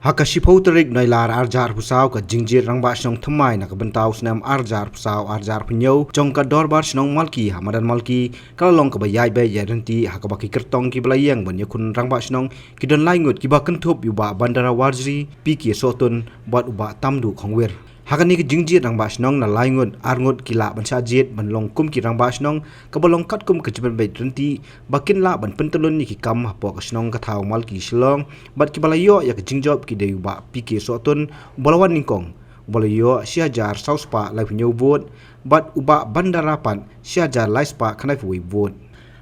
Hakasipau terik nailar arjar pusau ka jingjir rangba snong thamai na kabentau snam arjar pusau arjar punyau jong ka dorbar snong malki hamadan malki kalalong ka bayai bay yaranti hakabaki kertong ki belayang ban yakun rangba snong kidon laingut ki ba kentup yuba bandara warjri piki sotun buat uba tamdu khongwer hakani ki jingjir rangba snong na laingut arngut kila ban sajit ban longkum ki rangba snong kabalong katkum kejiban bay renti bakin la ban pentelun ni ki kam hapo ka snong ka thau malki silong bat ki balayo ya ki jingjob ki de ba piki sotun balawan ningkong balayo siajar sauspa lai punyau bot bat uba bandara pan siajar laispa khanai fuwi bot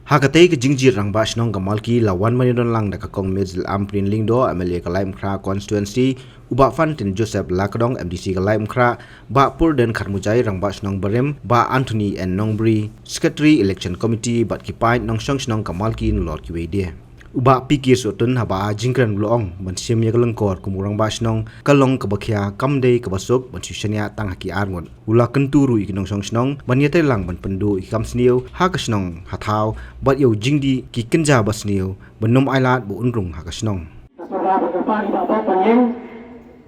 hakatei ke jingjir rangba snong ka malki lawan manidon lang da ka kong mezil amprin lingdo MLA ka laim khra constituency uba fantin Joseph Lakdong MDC ka laim khra ba purden kharmujai rangba snong barem ba Anthony and Nongbri secretary election committee bat ki pain nong song snong ka malki lord ki weide uba pikir sotun haba jingkran blong ban sim ya kalengkor kumurang basnong kalong kabakhya kamdei kabasuk ban sisania tang haki arngon ula kenturu ikinong song snong ban yate lang ban pendu ikam sniu ha kasnong hathau bat yo jingdi ki kenja basniu benom ailat bu unrung ha kasnong saudara berdepan di bawah penyeng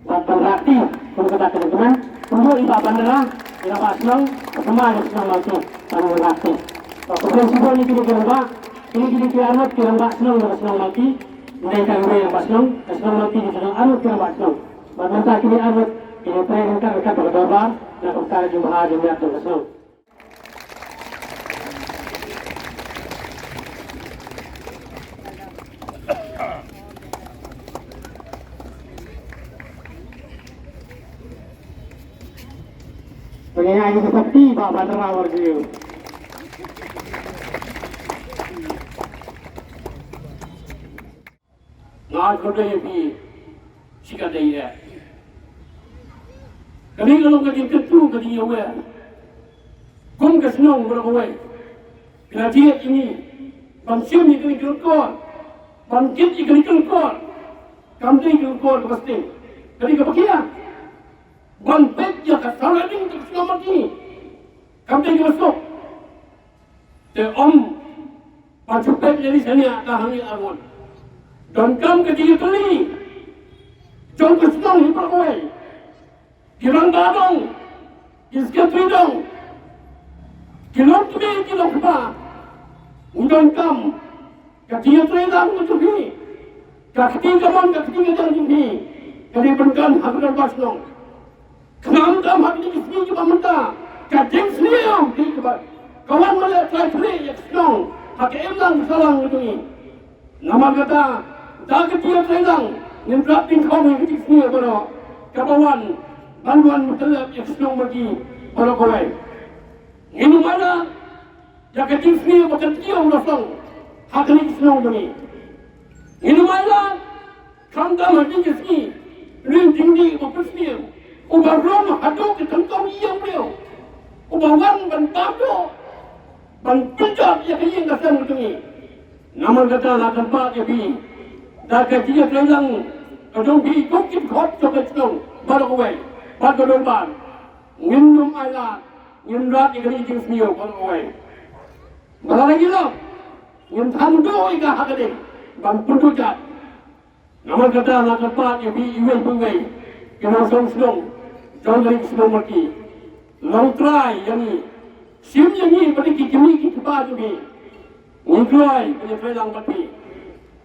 dan berarti untuk teman-teman untuk iba bandara ila basnong kemana senang masuk dan berarti kemudian sebab ini kita ini kiamat kirang basnong dan basnong mati mereka yang basnong mati di dalam anut kirang basnong bagaimana kini anut ini perintah mereka berdoa dan perkara jemaah jemaah basnong penyanyi seperti Pak Bandara Warjiu ngah kode bi sikap dia. Kami kalau kerja ketu kerja awal, kum kesenang berawal. Kerana dia ini bangsiun ini kena kelakar, bangkit ini kena kelakar, kamdi kelakar pasti. Kali kepakian, bangkit ya kesalah ini untuk selamat ini, kamdi kemasuk. Te pacupat jadi sana tahangi arwan. Dan kam ketiga kali jom kesenang ni perkawai kirang dadong iskat ridong kilom tumi kilom kuba udang kam ketiga ridang kutubi ketiga man ketiga jang jumbi kali benkan habdan basnong kenam kam habdi isni ke menta kajeng sniu di kawan mala trai ya kesenang hak emlang salang itu nama kata tak ketiga terang, nimbrap tingkau yang kecil sini pada kawan bantuan mutlak yang senang bagi para kawai. Ini mana? Yang kecil sini pada dia ulasang hak ini senang bagi. Ini mana? Kanda mati sini, ring tinggi apa sini? Ubah rom hadok tentang yang beliau, ubah wan bantado, bantuan yang kecil kasar bagi. Nama kata nak tempat yang bi. Dah kerja kelang, kadang bi kukit kot coba senang, baru kawai, baru dorban, minum air, minum ikan jenis niu baru kawai. Malah lagi lah, minum tandu ikan hakading, bantu jat. Nama kata nak tempat yang bi iway bungai, kena senang, jangan lagi senang mati. Long try yang ni, sim yang ni bagi kimi kita baju bi, ngikrai punya kelang mati.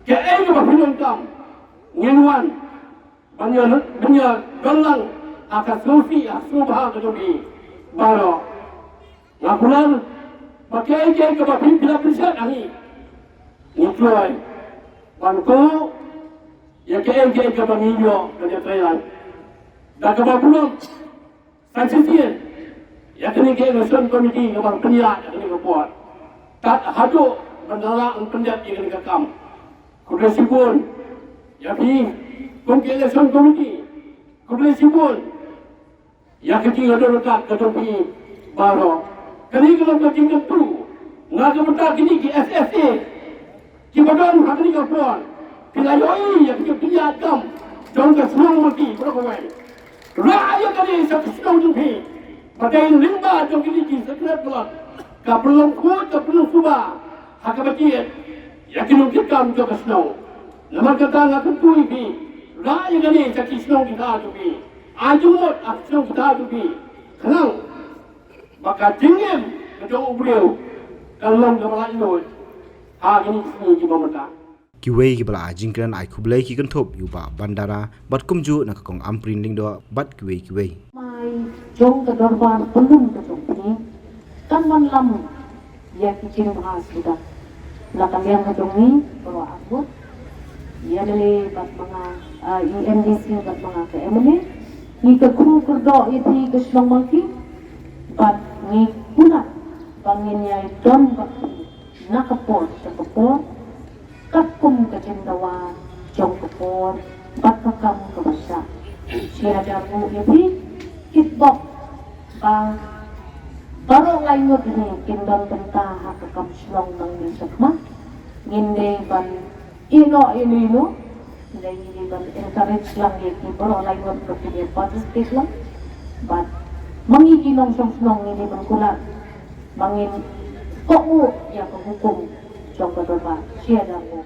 Kaya ke bahinan kam, ngenuan, banyak galang akan sufi, subah kejobi, baru, ngapulan, pakai ke bahin bila prisat ani, ngikrai, bantu, ya kaya ke bahinyo kerja Thailand, dah ke bapulang, saksian, ya kini ke election committee ke bang penyiar, ya kini ke buat, tak haduk bandara penjat ya kini ke kam. Kuda sibun, ya bi, kongki election committee, kuda sibun, ya kecil ada lekat ketepi baru. Kini kalau kecil tu, nak kemudian kini ki SSA, ki badan hari ni kapuan, pilayoi ya kecil dia kam, jangan kesenang mati berkawai. Raya kini satu senang jumpi, pakai limba jangan kini ki sekret belak, kapelong kuat kapelong subah, hak kebatian. Yakin kita kam juga senang. Nama kata nak kentui bi, Raya gani cakap senang kita tu bi. Ajumot senang kita tu bi. Kenang. Maka jengem kejauh beliau. Kalau kepala itu. Gini sini di pemerintah. Kiwei ki bala jingkran ai khublai ki kan thop yu ba bandara bat kumju na kong amprin ding do bat kiwei. Mai jong ke dorban belum ketemu ni. Kan man lam ya kicing bahas sudah. Belakang yang ketemu ni bawa abut. Ya dari bat mga UNDC bat mga KM ni. Ni ke kru kerdo iti ke Selong Malki. Bat ni pula bangin ya don bat nakapor sa kapor. Kakum kecendawa jong kapor bat kakam kebasa. Siya damu iti kitbok baru lainnya ini kindang tentang hak kakam Selong nang nisakma. Nginde ban ino Lagi ban encourage lang yaki baru lainnya berpikir positif lang. But mangiginong Selong ini ban kula mangin kok ya penghukum jong kadorba siya damu.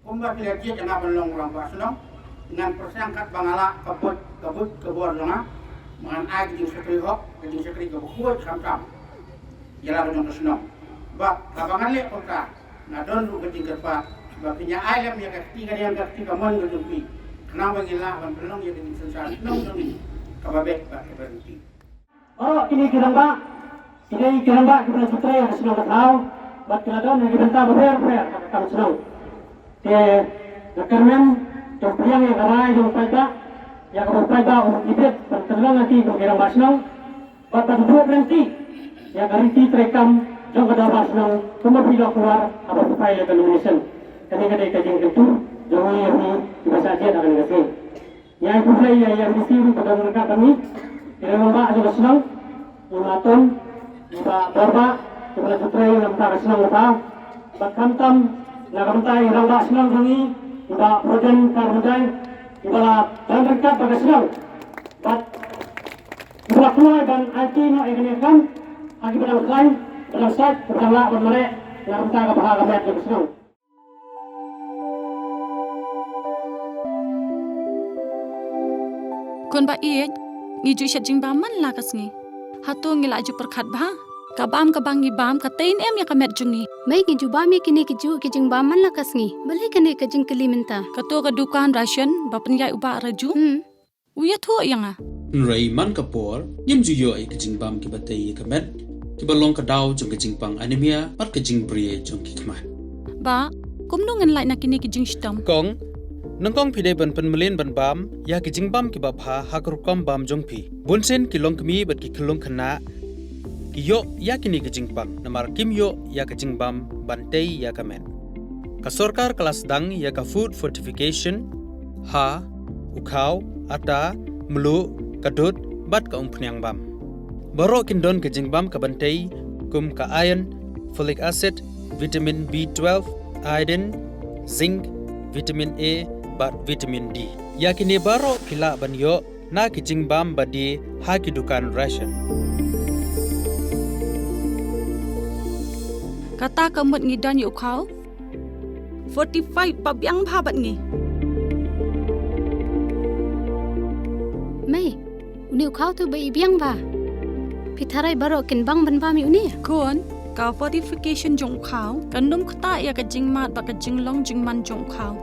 Kumba kila kia jangan belong orang Selong dengan persangkat bangala kabut kebor langa mangan ai di sekri hok di sekri ke buat sam-sam jalan dengan Selong ba kabangan le kota na don lu ke tingkat pa sebabnya ai lam ya ketiga yang ketiga mon ke dumpi kenapa gila ban belong ya dengan sensasi Selong ni kababek ba berhenti. Kini kiramba kita sutra yang Selong tahu bat kiladon yang kita ber kami Selong. Nakarmen yang garai yang kamu untuk ibet bertelang nanti berkira Selong batang dua berhenti yang garanti terekam jong kada Selong cuma bila keluar apa supaya legal nomination kadang-kadang kajing itu jauh yang ini bahasa aja akan ngasih yang pula yang disiru pada mereka kami kira lomba aja Selong Imaton Iba Borba Iba Sutra yang nampak Selong lepas Bakamtam Nagamuntai Rangba Selong kami Iba Proden Karmudai Iba dan dekat pada Selong Iba keluar dan IT no ikan akibat yang lain dalam set bertangga bermerek Nagamuntai kebahaga met ke Selong. Kon ba iet ngiju shat jing ba man la kasngi hatu ngila ju perkhat ba kabam kabang bam katain em ya kamet jungi mai ki juba mi kini ki ju ki jing ba man la kasngi bale kene ka jing kali minta kato ka dukan ration ba penyai uba raju uya tho yanga Nrai man kapor yim ju yo ai kajing bam ki batei kamet ki balong ka daw jong kajing pang anemia pat kajing brie jong ki kma ba kumnu ngan lai na kini ki jing stam kong nangkong pide ban penmelin ban bam ya ki jingbam ki bapha hakrukam bam jongpi bunsen ki longkmi bat ki khulong khana ki yo ya kini ki jingpang namar kim yo ya ki jingbam bantei ya kamen ka sarkar kelas dang ya ka food fortification ha ukhaw ata mlu kadut bat ka umpnyang bam baro kindon ki jingbam ka bantei kum ka iron folic acid vitamin B12 iodine zinc vitamin A bat vitamin D. Yakini baro kila banyo na kijing bam badi haki dukan ration. kata kamut ngidan yu khau 45 pabyang bhabat ngi mai uni khau tu bai biang ba pitharai baro kin bang ban ba mi uni kon ka fortification jong khau kandum khata ya ka jing mat ba ka jing long jing man jong khau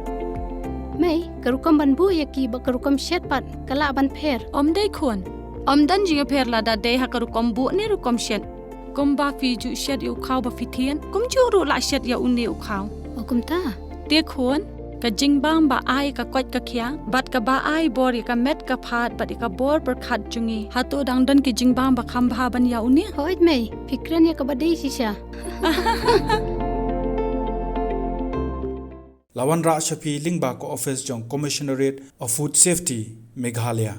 mai karukam ban bu ya ki ba karukam shet pat kala ban pher om dei kon om dan jing pher la da dei ha ka rukom bu ni rukom shet kum ba fi ju shet yu khau ba fi thien kum ju ru la shet ya uni u khau okum ta te kon ka jing bam ba ai ka kwat ka khia bat ka ba ai bor ka met ka phat bat ka bor per khat jungi hatu dang dan ki jing bam ba kham bha ban ya uni hoit mai fikran ya ka badai sisha Lawan Ra Shafi Lingba Ko Office Jong Commissionerate of Food Safety Meghalaya